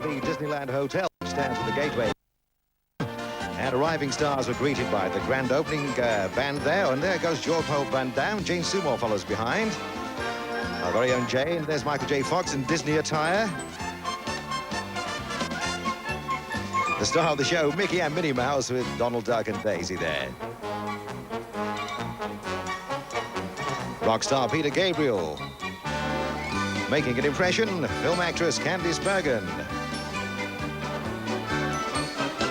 the Disneyland Hotel, which stands at the gateway. And arriving stars were greeted by the grand opening band there. And there goes Jean-Paul Van Damme. Jane Seymour follows behind. Our very own Jane. There's Michael J. Fox in Disney attire. The star of the show, Mickey and Minnie Mouse, with Donald Duck and Daisy there. Rock star Peter Gabriel. Making an impression, film actress Candice Bergen.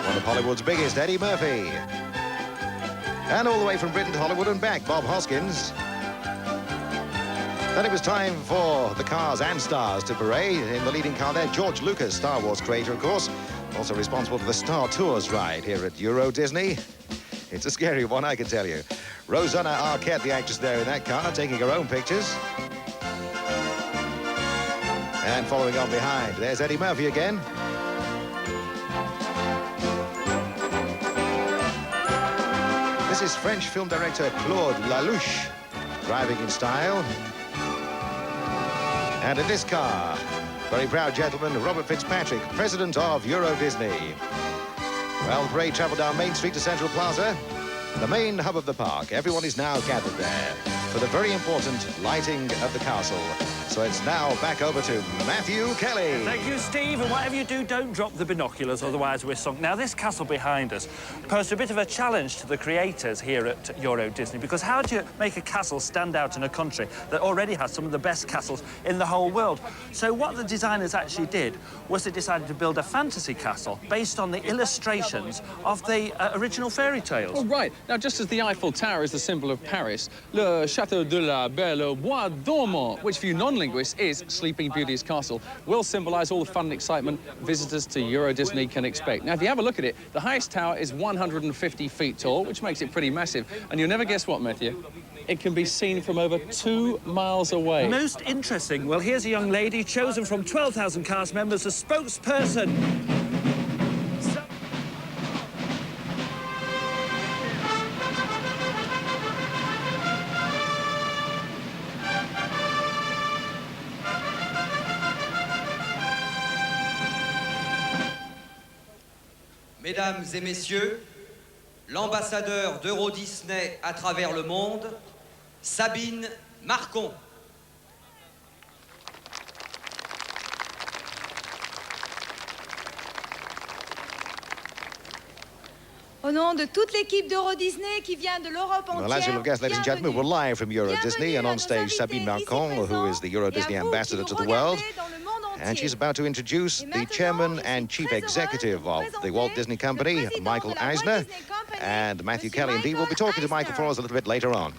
One of Hollywood's biggest, Eddie Murphy. And all the way from Britain to Hollywood and back, Bob Hoskins. Then it was time for the cars and stars to parade. In the leading car there, George Lucas, Star Wars creator, of course. Also responsible for the Star Tours ride here at Euro Disney. It's a scary one, I can tell you. Rosanna Arquette, the actress there in that car, taking her own pictures. And following on behind, there's Eddie Murphy again. This is French film director Claude Lelouch, driving in style. And in this car, very proud gentleman, Robert Fitzpatrick, president of Euro Disney. Well, the parade travelled down Main Street to Central Plaza, the main hub of the park. Everyone is now gathered there for the very important lighting of the castle. So it's now back over to Matthew Kelly. Thank you, Steve. And whatever you do, don't drop the binoculars, otherwise we're sunk. Now, this castle behind us posed a bit of a challenge to the creators here at Euro Disney, because how do you make a castle stand out in a country that already has some of the best castles in the whole world? So what the designers actually did was they decided to build a fantasy castle based on the illustrations of the original fairy tales. Oh, right. Now, just as the Eiffel Tower is the symbol of Paris, Le Château de la Belle Bois Dormant, which for you non-linguists is Sleeping Beauty's castle, will symbolise all the fun and excitement visitors to Euro Disney can expect. Now, if you have a look at it, the highest tower is 150 feet tall, which makes it pretty massive. And you'll never guess what, Matthew? It can be seen from over 2 miles away. Most interesting. Well, here's a young lady chosen from 12,000 cast members as spokesperson. Mesdames et messieurs, l'ambassadeur d'Eurodisney à travers le monde, Sabine Marcon. Au nom de toute l'équipe d'Euro Disney qui vient de l'Europe entière. Well, as you'll have guessed, ladies and gentlemen, we're live from Euro Disney, and on stage Sabine Marcon, who is the Euro Disney ambassador to the world. And she's about to introduce the chairman and chief executive of the Walt Disney Company, Michael Eisner. And Matthew Kelly, indeed, will be talking to Michael for us a little bit later on.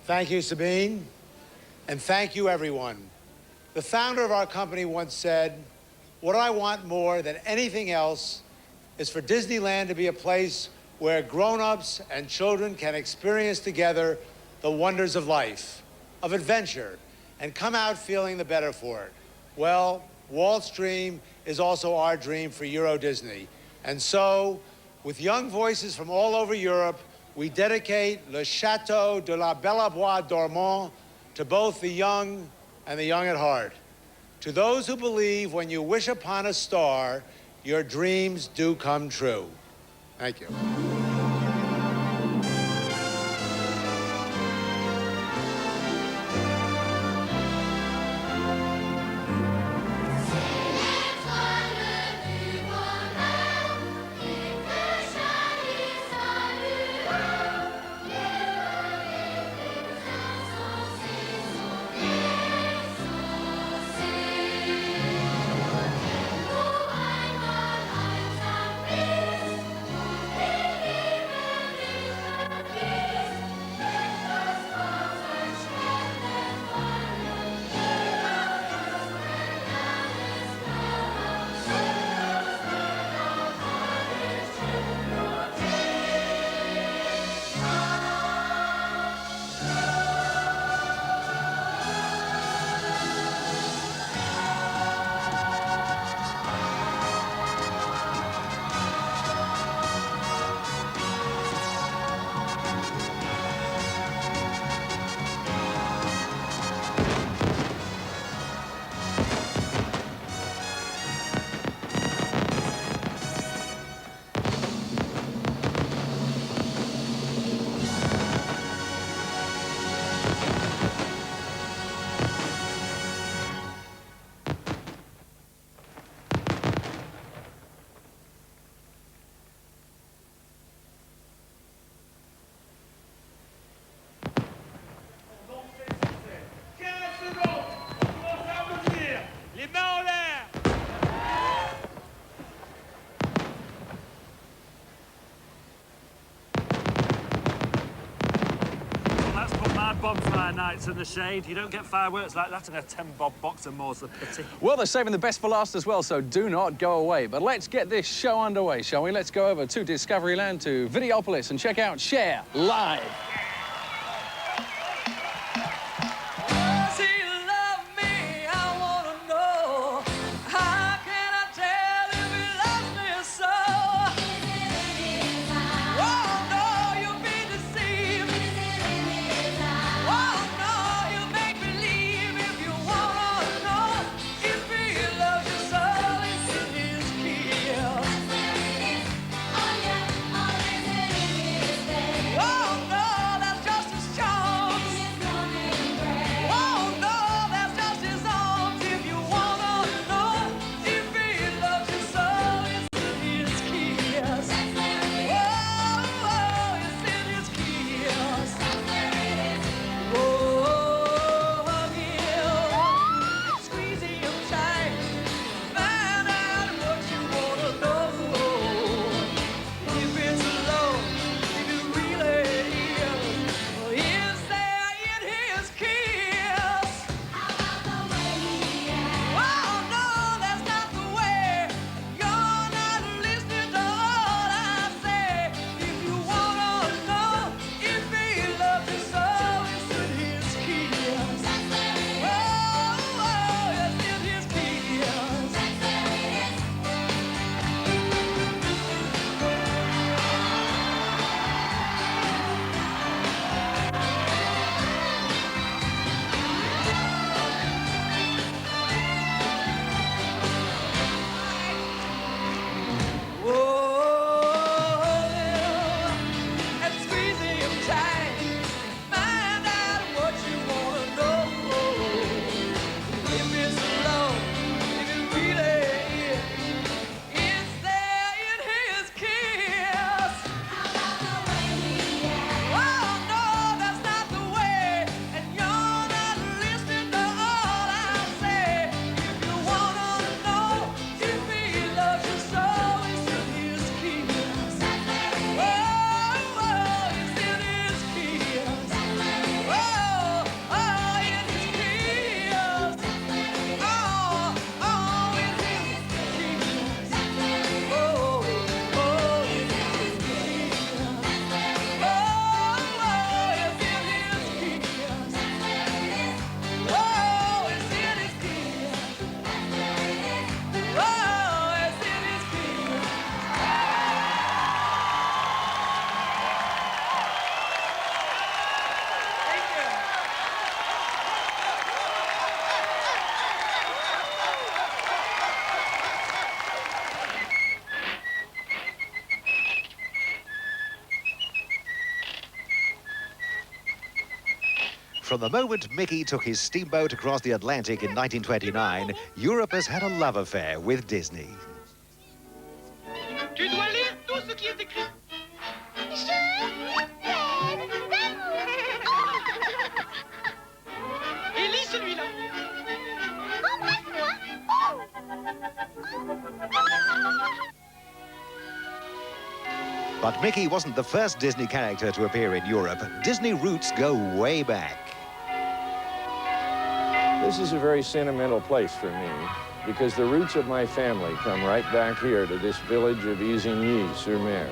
Thank you, Sabine. And thank you, everyone. The founder of our company once said, "What I want more than anything else is for Disneyland to be a place where grown-ups and children can experience together the wonders of life, of adventure, and come out feeling the better for it." Well, Walt's dream is also our dream for Euro Disney. And so, with young voices from all over Europe, we dedicate Le Château de la Belle Bois Dormant to both the young and the young at heart. To those who believe when you wish upon a star, your dreams do come true. Thank you. bonfire nights in the shade. You don't get fireworks like that in a 10-bob box, and more's the pity. Well, they're saving the best for last as well, so do not go away. But let's get this show underway, shall we? Let's go over to Discoveryland, to Videopolis, and check out Cher live. From the moment Mickey took his steamboat across the Atlantic in 1929, Europe has had a love affair with Disney. Tu dois lire tout ce qui est écrit. Je t'aime d'amour. Et lis celui-là. Embrasse-moi. But Mickey wasn't the first Disney character to appear in Europe. Disney roots go way back. This is a very sentimental place for me because the roots of my family come right back here to this village of Isigny-sur-Mer.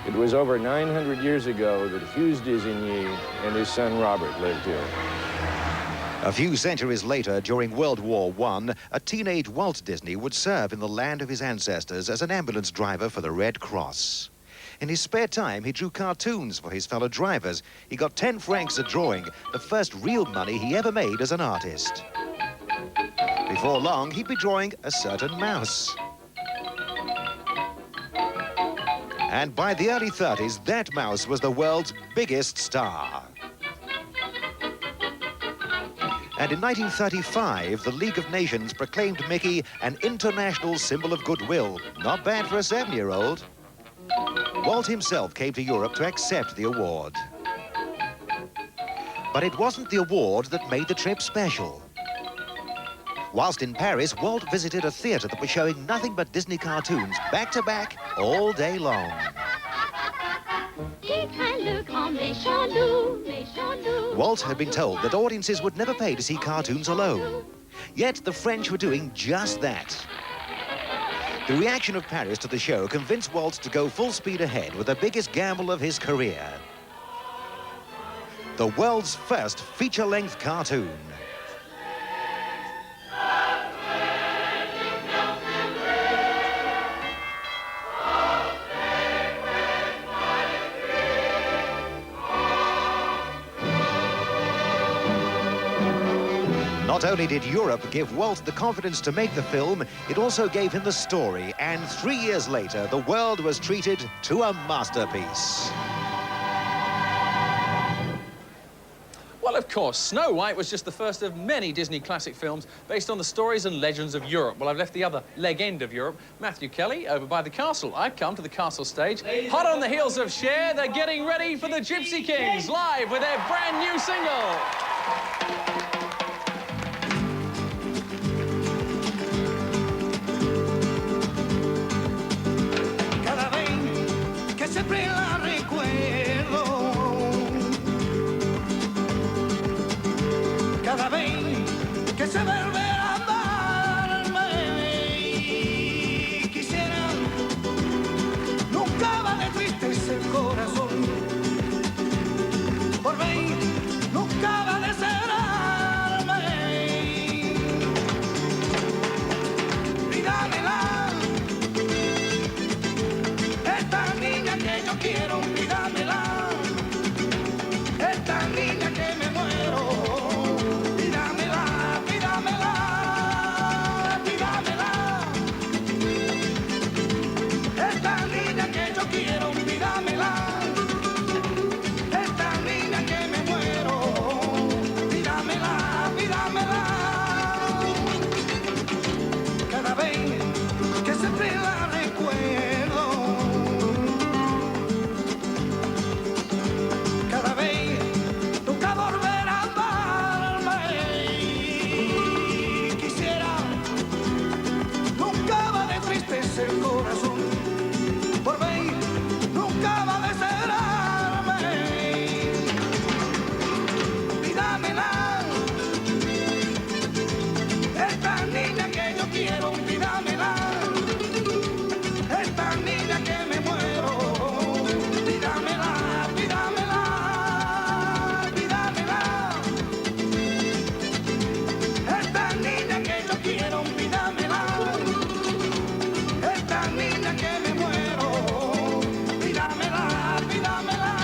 It was over 900 years ago that Hughes d'Isigny and his son Robert lived here. A few centuries later, during World War I, a teenage Walt Disney would serve in the land of his ancestors as an ambulance driver for the Red Cross. In his spare time, he drew cartoons for his fellow drivers. He got 10 francs a drawing, the first real money he ever made as an artist. Before long, he'd be drawing a certain mouse. And by the early 30s, that mouse was the world's biggest star. And in 1935, the League of Nations proclaimed Mickey an international symbol of goodwill. Not bad for a 7-year-old. Walt himself came to Europe to accept the award. But it wasn't the award that made the trip special. Whilst in Paris, Walt visited a theatre that was showing nothing but Disney cartoons, back to back, all day long. Il craint le grand méchant loup, méchant loup. Walt had been told that audiences would never pay to see cartoons alone. Yet the French were doing just that. The reaction of Paris to the show convinced Walt to go full speed ahead with the biggest gamble of his career. The world's first feature-length cartoon. Not only did Europe give Walt the confidence to make the film, it also gave him the story, and 3 years later, the world was treated to a masterpiece. Well, of course, Snow White was just the first of many Disney classic films based on the stories and legends of Europe. Well, I've left the other legend of Europe, Matthew Kelly, over by the castle. I've come to the castle stage. Hot on the heels of Cher, they're getting ready for the Gypsy Kings, live with their brand new single. Siempre la recuerdo, cada vez que se vuelve a amarme, quisiera, nunca va de tristeza el corazón, por mí nunca va de cerrarme, y dámela. Que yo quiero, pídamela, esta niña que me muero, pídamela, pídamela, pídamela, esta niña que yo quiero, pídamela, esta niña que me muero, pídamela, pídamela, cada vez que siempre la recuerdo. El corazón por mí nunca va a cerrarme, pídamela, esta niña que yo quiero, pídamela, esta niña que me muero, pídamela, pídamela, pídamela, esta niña que yo quiero, pídamela. Niña que me muero, pídamela, pídamela.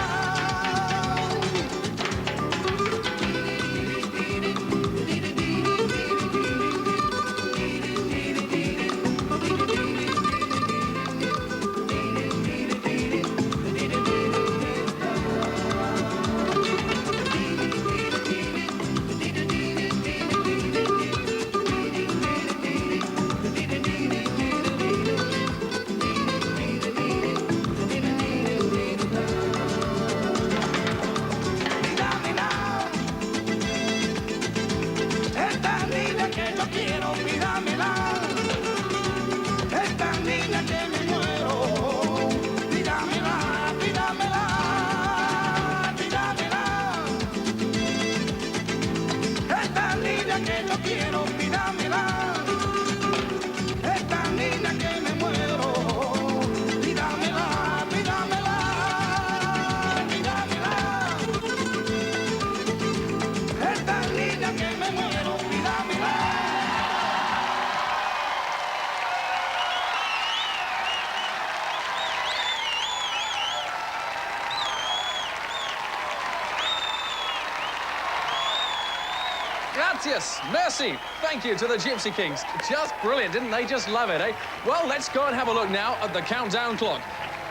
Gracias, merci, thank you to the Gypsy Kings. Just brilliant, didn't they just love it, eh? Well, let's go and have a look now at the countdown clock.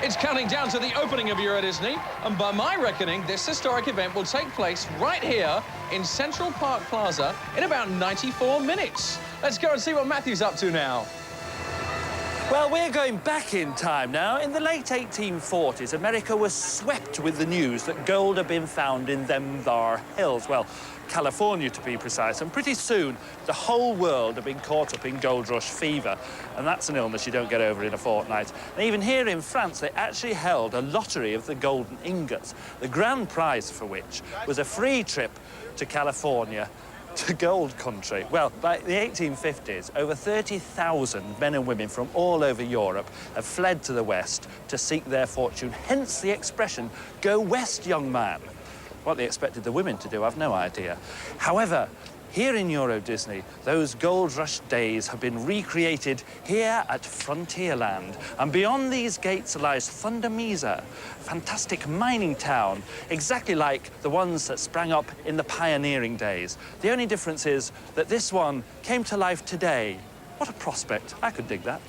It's counting down to the opening of Eurodisney, and by my reckoning, this historic event will take place right here in Central Park Plaza in about 94 minutes. Let's go and see what Matthew's up to now. Well, we're going back in time now. In the late 1840s, America was swept with the news that gold had been found in them thar hills. Well, California, to be precise. And pretty soon, the whole world had been caught up in gold rush fever. And that's an illness you don't get over in a fortnight. And even here in France, they actually held a lottery of the golden ingots, the grand prize for which was a free trip to California, to gold country. Well, by the 1850s, over 30,000 men and women from all over Europe have fled to the West to seek their fortune, hence the expression, "Go west, young man." What they expected the women to do, I've no idea. However, here in Eurodisney, those gold rush days have been recreated here at Frontierland. And beyond these gates lies Thunder Mesa, a fantastic mining town, exactly like the ones that sprang up in the pioneering days. The only difference is that this one came to life today. What a prospect. I could dig that.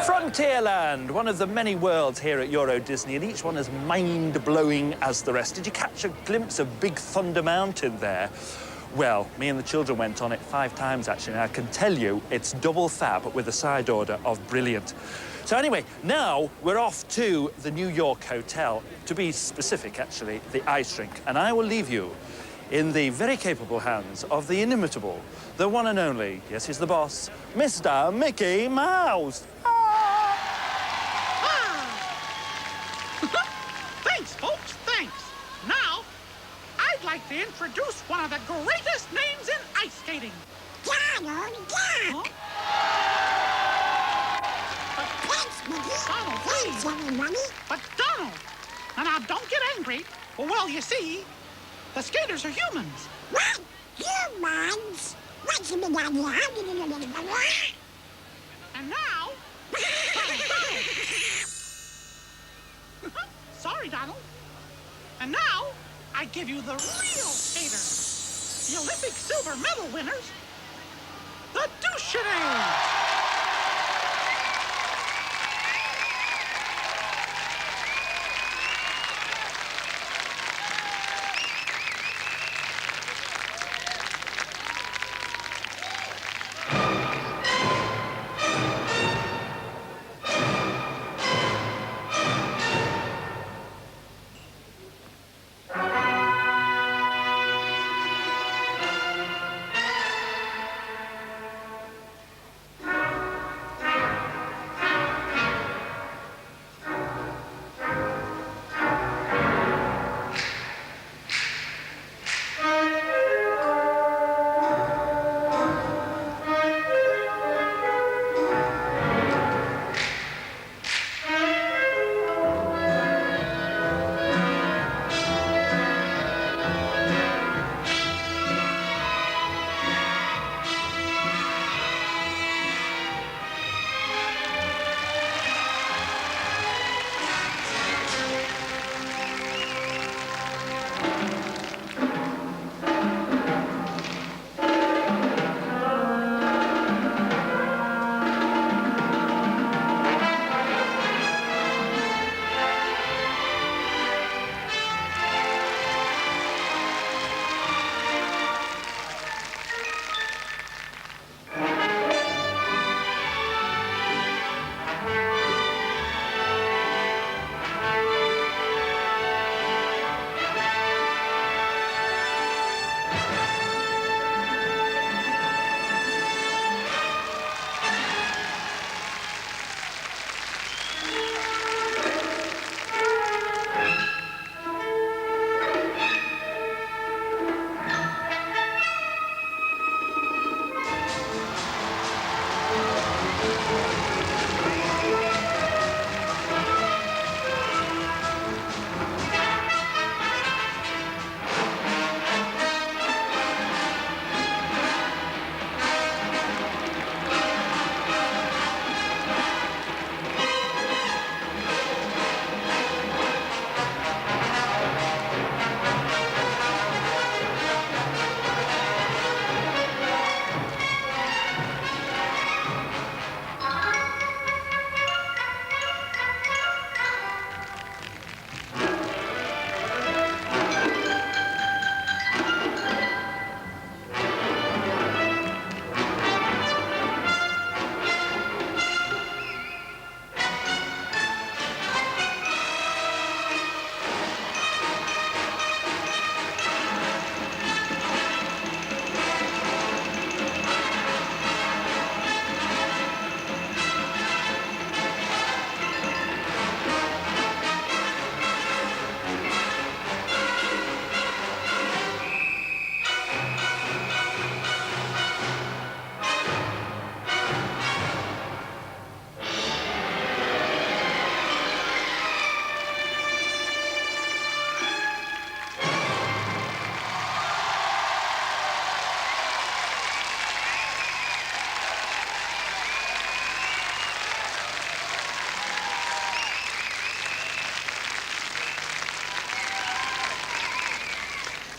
Frontierland, one of the many worlds here at Eurodisney, and each one as mind-blowing as the rest. Did you catch a glimpse of Big Thunder Mountain there? Well, me and the children went on it 5 times, actually, and I can tell you it's double fab with a side order of brilliant. So anyway, now we're off to the New York Hotel, to be specific, actually, the ice rink, and I will leave you in the very capable hands of the inimitable, the one and only, yes, he's the boss, Mr. Mickey Mouse. Thanks, folks, thanks. Now, I'd like to introduce one of the greatest names in ice skating. Donald Duck! Thanks, Mickey. Thanks, everybody. But Donald, now don't get angry. Well, you see, the skaters are humans. What? Humans? What's the big idea? And now, sorry, Donald. And now, I give you the real skaters. The Olympic silver medal winners. The Douchenet.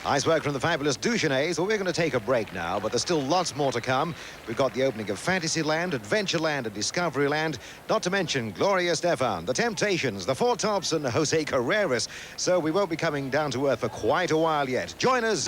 Nice work from the fabulous Douchenets. Well, we're going to take a break now, but there's still lots more to come. We've got the opening of Fantasyland, Adventureland and Discoveryland, not to mention Gloria Estefan, The Temptations, The Four Tops and Jose Carreras. So we won't be coming down to earth for quite a while yet. Join us.